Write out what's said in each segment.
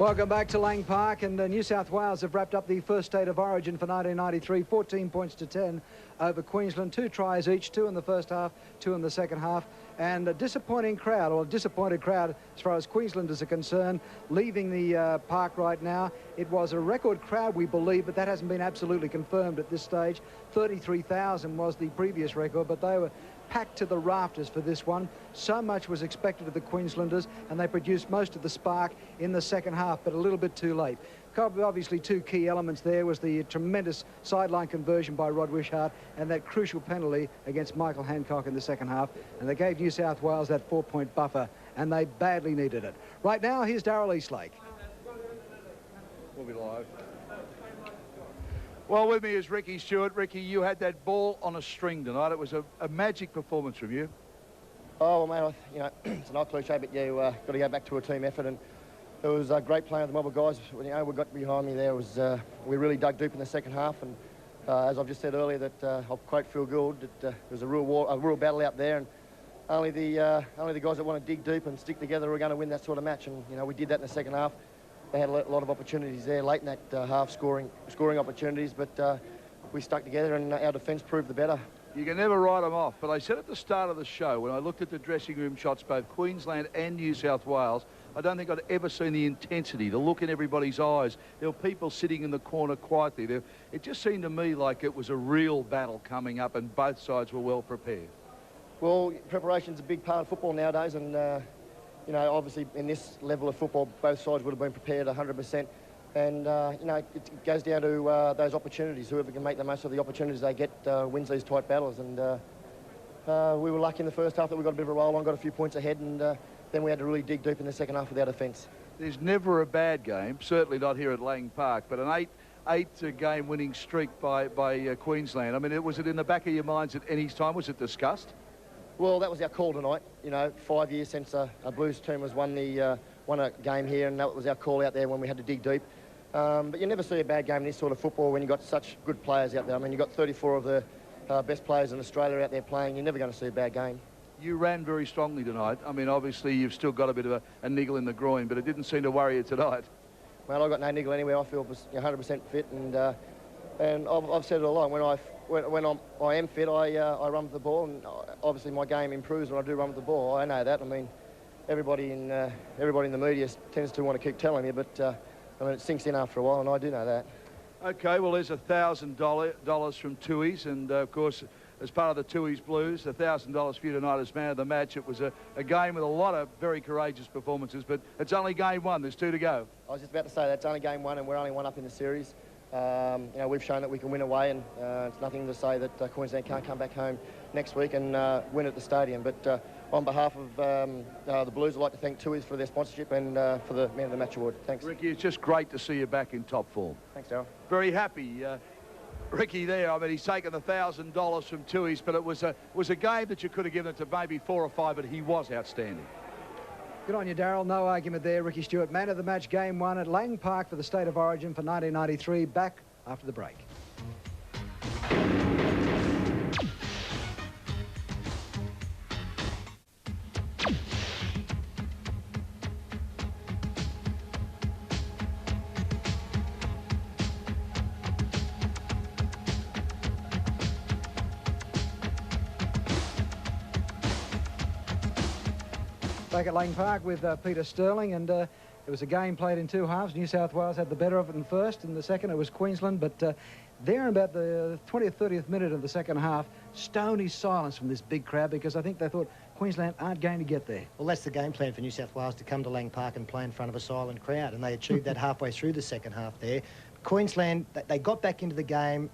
Welcome back to Lang Park, and New South Wales have wrapped up the first State of Origin for 1993, 14 points to 10 over Queensland. 2 tries each, 2 in the first half, 2 in the second half, and a disappointing crowd, or a disappointed crowd as far as Queenslanders are concerned, leaving the park right now. It was a record crowd, we believe, but that hasn't been absolutely confirmed at this stage. 33,000 was the previous record, but they were packed to the rafters for this one. So much was expected of the Queenslanders, and they produced most of the spark in the second half, but a little bit too late. Obviously, 2 key elements there was the tremendous sideline conversion by Rod Wishart and that crucial penalty against Michael Hancock in the second half, and they gave New South Wales that 4-point buffer, and they badly needed it. Right now, here's Darrell Eastlake. We'll be live. Well, with me is Ricky Stewart. Ricky, you had that ball on a string tonight. It was a magic performance from you. Oh, well, mate, you know, it's an old cliche, but yeah, got to go back to a team effort, and it was a great playing with the mob of guys. You know, we got behind me there. We really dug deep in the second half, and as I've just said earlier, that I'll quote Phil Gould, that there was a real battle out there, and only the guys that want to dig deep and stick together are going to win that sort of match. And you know, we did that in the second half. They had a lot of opportunities there late in that half, scoring opportunities, but we stuck together, and our defence proved the better. You can never write them off, but I said at the start of the show, when I looked at the dressing room shots, both Queensland and New South Wales, I don't think I'd ever seen the intensity, the look in everybody's eyes. There were people sitting in the corner quietly. It just seemed to me like it was a real battle coming up, and both sides were well prepared. Well, preparation's a big part of football nowadays, and you know, obviously in this level of football, both sides would have been prepared 100%. And, you know, it goes down to those opportunities. Whoever can make the most of the opportunities they get wins these tight battles. And we were lucky in the first half that we got a bit of a roll on, got a few points ahead, and then we had to really dig deep in the second half with our defence. There's never a bad game, certainly not here at Lang Park, but an eight game winning streak by Queensland. I mean, was it in the back of your minds at any time? Was it discussed? Well, that was our call tonight. You know, 5 years since a Blues team has won a game here, and that was our call out there when we had to dig deep. But you never see a bad game in this sort of football when you've got such good players out there. I mean, you've got 34 of the best players in Australia out there playing. You're never going to see a bad game. You ran very strongly tonight. I mean, obviously, you've still got a bit of a niggle in the groin, but it didn't seem to worry you tonight. Well, I've got no niggle anywhere. I feel 100% fit, and I've said it all along. When I am fit, I run with the ball, and obviously my game improves when I do run with the ball. I know that. I mean, everybody in the media tends to want to keep telling me, but I mean, it sinks in after a while, and I do know that. Okay, well, there's $1,000 from Tui's, and of course, as part of the Tui's Blues, $1,000 for you tonight as man of the match. It was a game with a lot of very courageous performances, but it's only game 1. There's 2 to go. I was just about to say that's only game 1, and we're only 1 up in the series. You know, we've shown that we can win away, and it's nothing to say that Queensland can't come back home next week and win at the stadium. But on behalf of the Blues, I'd like to thank Tui's for their sponsorship and for the Man of the Match award. Thanks. Ricky, it's just great to see you back in top form. Thanks, Darrell. Very happy. Ricky there, I mean, he's taken $1,000 from Tui's, but it was a game that you could have given it to maybe 4 or 5, but he was outstanding. Good on you, Darrell. No argument there. Ricky Stewart, man of the match, game 1 at Lang Park for the State of Origin for 1993. Back after the break. Back at Lang Park with Peter Sterling, and it was a game played in 2 halves. New South Wales had the better of it in first, and the second it was Queensland, but there in about the 20th, 30th minute of the second half, stony silence from this big crowd, because I think they thought Queensland aren't going to get there. Well, that's the game plan for New South Wales, to come to Lang Park and play in front of a silent crowd, and they achieved that halfway through the second half there. Queensland, they got back into the game.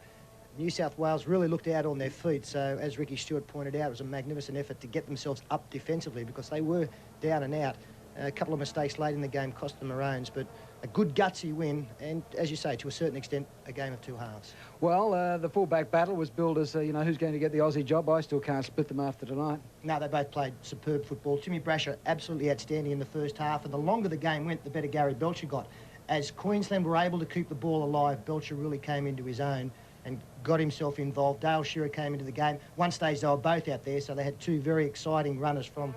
New South Wales really looked out on their feet, so as Ricky Stewart pointed out, it was a magnificent effort to get themselves up defensively, because they were down and out. A couple of mistakes late in the game cost them their owns, but a good gutsy win, and as you say, to a certain extent, a game of 2 halves. Well, the full-back battle was billed as, you know, who's going to get the Aussie job. I still can't split them after tonight. No, they both played superb football. Timmy Brasher, absolutely outstanding in the first half, and the longer the game went, the better Gary Belcher got. As Queensland were able to keep the ball alive, Belcher really came into his own and got himself involved. Dale Shearer came into the game. One stage they were both out there, so they had 2 very exciting runners from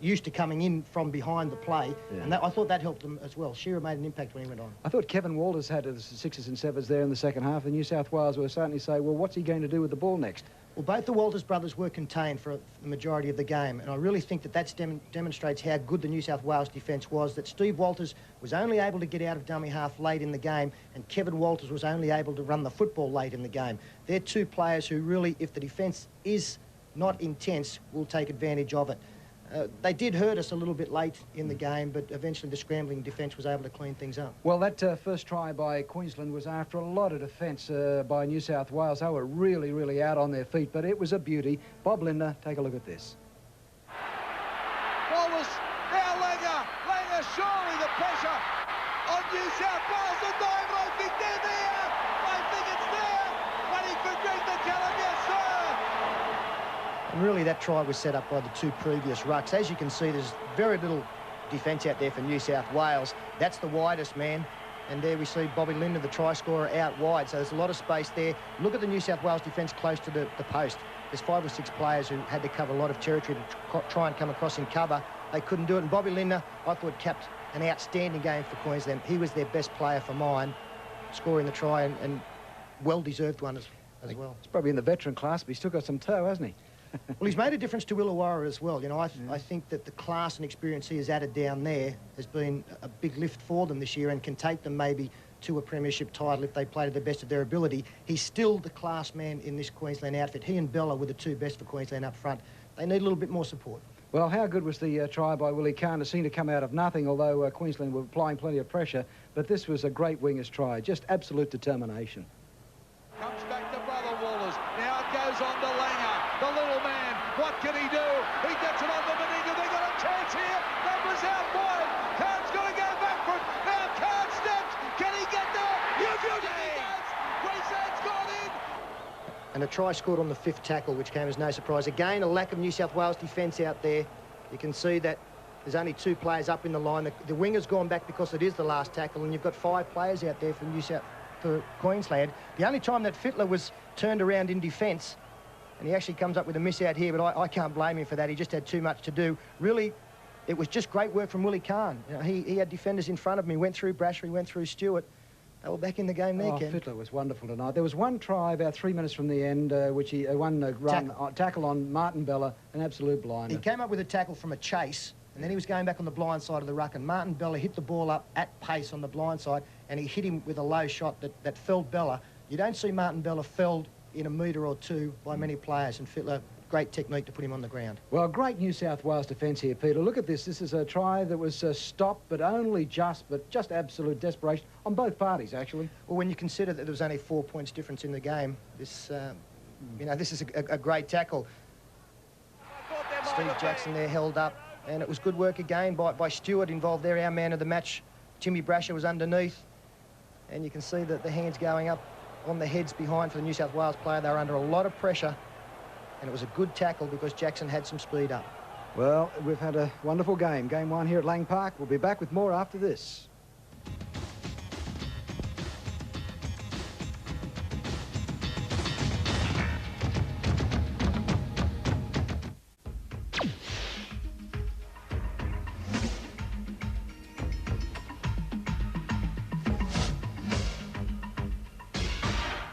used to coming in from behind the play, and I thought that helped them as well. Shearer made an impact when he went on. I thought Kevin Walters had the sixes and sevens there in the second half. The New South Wales were starting to say, well, what's he going to do with the ball next? Well, both the Walters brothers were contained for the majority of the game, and I really think that demonstrates how good the New South Wales defence was, that Steve Walters was only able to get out of dummy half late in the game, and Kevin Walters was only able to run the football late in the game. They're two players who really, if the defence is not intense, will take advantage of it. They did hurt us a little bit late in the game, but eventually the scrambling defence was able to clean things up. Well, that first try by Queensland was after a lot of defence by New South Wales. They were really, really out on their feet, but it was a beauty. Bob Linder, take a look at this. Wallace, now Langer surely the pressure on New South Wales. The dive, I think they're there. I think it's there. Waiting for Greg McCallum, yes, sir. And really that try was set up by the two previous rucks. As you can see, there's very little defence out there for New South Wales. That's the widest man. And there we see Bobby Linder, the try scorer, out wide. So there's a lot of space there. Look at the New South Wales defence close to the post. There's 5 or 6 players who had to cover a lot of territory to try and come across in cover. They couldn't do it. And Bobby Linder, I thought, capped an outstanding game for Queensland. He was their best player for mine, scoring the try, and well-deserved one as well. He's probably in the veteran class, but he's still got some toe, hasn't he? Well, he's made a difference to Illawarra as well. You know, I think that the class and experience he has added down there has been a big lift for them this year and can take them maybe to a premiership title if they play to the best of their ability. He's still the class man in this Queensland outfit. He and Bella were the two best for Queensland up front. They need a little bit more support. Well, how good was the try by Willie Kahn? It seemed to come out of nothing, although Queensland were applying plenty of pressure. But this was a great winger's try, just absolute determination. Comes back to Brother Wallers. Now it goes on to Langer, the little man. What can he do? He gets it on to Meninga. They got a chance here. Numbers out wide. Kahn's got to go back for it. Now Kahn steps. Can he get there? Yes, he does. Queensland's got in. And a try scored on the 5th tackle, which came as no surprise. Again, a lack of New South Wales defence out there. You can see that there's only 2 players up in the line. The winger's gone back because it is the last tackle, and you've got 5 players out there for Queensland. The only time that Fittler was turned around in defence, and he actually comes up with a miss out here, but I can't blame him for that. He just had too much to do. Really, it was just great work from Willie Kahn. You know, he had defenders in front of him. He went through Brasher, he went through Stewart. They were back in the game there, Ken. Fittler was wonderful tonight. There was one try about 3 minutes from the end, which he tackle on Martin Bella, an absolute blinder. He came up with a tackle from a chase, and then he was going back on the blind side of the ruck, and Martin Bella hit the ball up at pace on the blind side, and he hit him with a low shot that felled Bella. You don't see Martin Bella felled in a metre or 2 by many players, and Fittler, great technique to put him on the ground. Well, great New South Wales defence here, Peter. Look at this. This is a try that was stopped, but just absolute desperation on both parties, actually. Well, when you consider that there was only 4 points difference in the game, this, you know, this is a great tackle. Steve Jackson there held up, and it was good work again by Stewart involved there, our man of the match. Timmy Brasher was underneath, and you can see that the hands going up on the heads behind for the New South Wales player. They were under a lot of pressure, and it was a good tackle because Jackson had some speed up. Well, we've had a wonderful game. Game 1 here at Lang Park. We'll be back with more after this.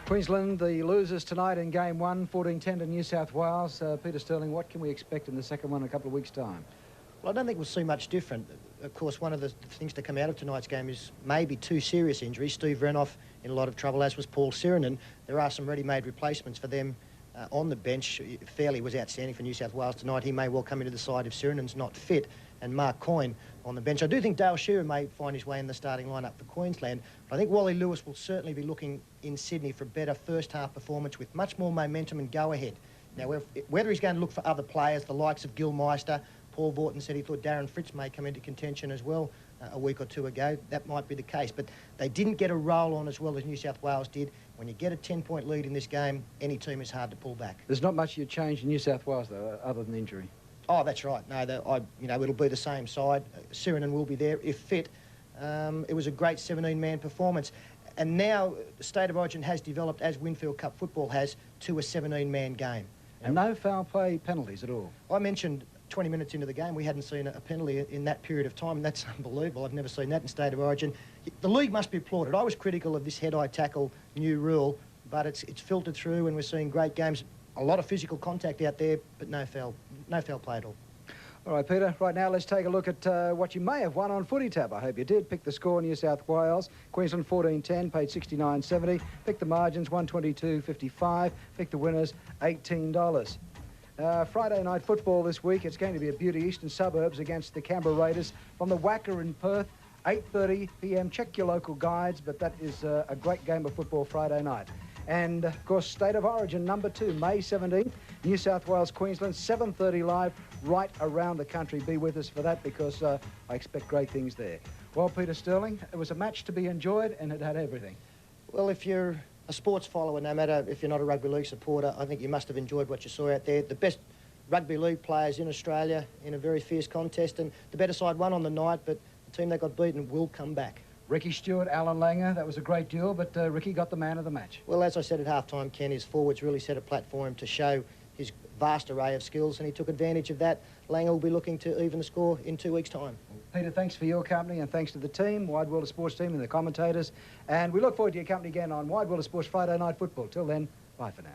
Queensland, the losers tonight in Game 1, 14-10 to New South Wales. Peter Sterling, what can we expect in the second one in a couple of weeks' time? Well, I don't think we'll see much different. Of course, one of the things to come out of tonight's game is maybe 2 serious injuries. Steve Renoff in a lot of trouble, as was Paul Sirenen. There are some ready-made replacements for them on the bench. Fairley was outstanding for New South Wales tonight. He may well come into the side if Sirenen's not fit. And Mark Coyne on the bench. I do think Dale Shearer may find his way in the starting lineup for Queensland. But I think Wally Lewis will certainly be looking in Sydney for a better first-half performance with much more momentum and go-ahead. Now, whether he's going to look for other players, the likes of Gil Meister, Paul Vautin said he thought Darren Fritz may come into contention as well a week or 2 ago. That might be the case. But they didn't get a roll on as well as New South Wales did. When you get a 10-point lead in this game, any team is hard to pull back. There's not much you change in New South Wales, though, other than injury. Oh, that's right. No, it'll be the same side. Sirenen will be there if fit. It was a great 17-man performance. And now the State of Origin has developed, as Winfield Cup football has, to a 17-man game. And no foul play penalties at all. I mentioned 20 minutes into the game, we hadn't seen a penalty in that period of time, and that's unbelievable. I've never seen that in State of Origin. The league must be applauded. I was critical of this head-eye tackle new rule, but it's filtered through, and we're seeing great games. A lot of physical contact out there, but no foul play at all. All right, Peter, right now let's take a look at what you may have won on Footy Tab. I hope you did. Pick the score, New South Wales. Queensland 14-10, paid $69.70. Pick the margins, 122.55. Pick the winners, $18. Friday night football this week. It's going to be a beauty. Eastern Suburbs against the Canberra Raiders from the Wacker in Perth, 8:30 p.m. Check your local guides, but that is a great game of football Friday night. And, of course, State of Origin, number 2, May 17th, New South Wales, Queensland, 7:30 live, right around the country. Be with us for that because I expect great things there. Well, Peter Sterling, it was a match to be enjoyed and it had everything. Well, if you're a sports follower, no matter if you're not a rugby league supporter, I think you must have enjoyed what you saw out there. The best rugby league players in Australia in a very fierce contest, and the better side won on the night, but the team that got beaten will come back. Ricky Stewart, Alan Langer, that was a great duel, but Ricky got the man of the match. Well, as I said at halftime, Ken, his forwards really set a platform to show his vast array of skills, and he took advantage of that. Langer will be looking to even the score in 2 weeks' time. Peter, thanks for your company, and thanks to the team, Wide World of Sports team and the commentators. And we look forward to your company again on Wide World of Sports Friday Night Football. Till then, bye for now.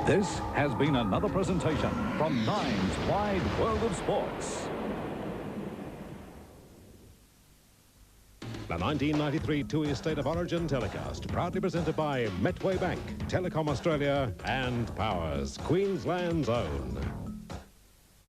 This has been another presentation from Nine's Wide World of Sports. The 1993 two-year State of Origin telecast, proudly presented by Metway Bank, Telecom Australia and Powers, Queensland's own.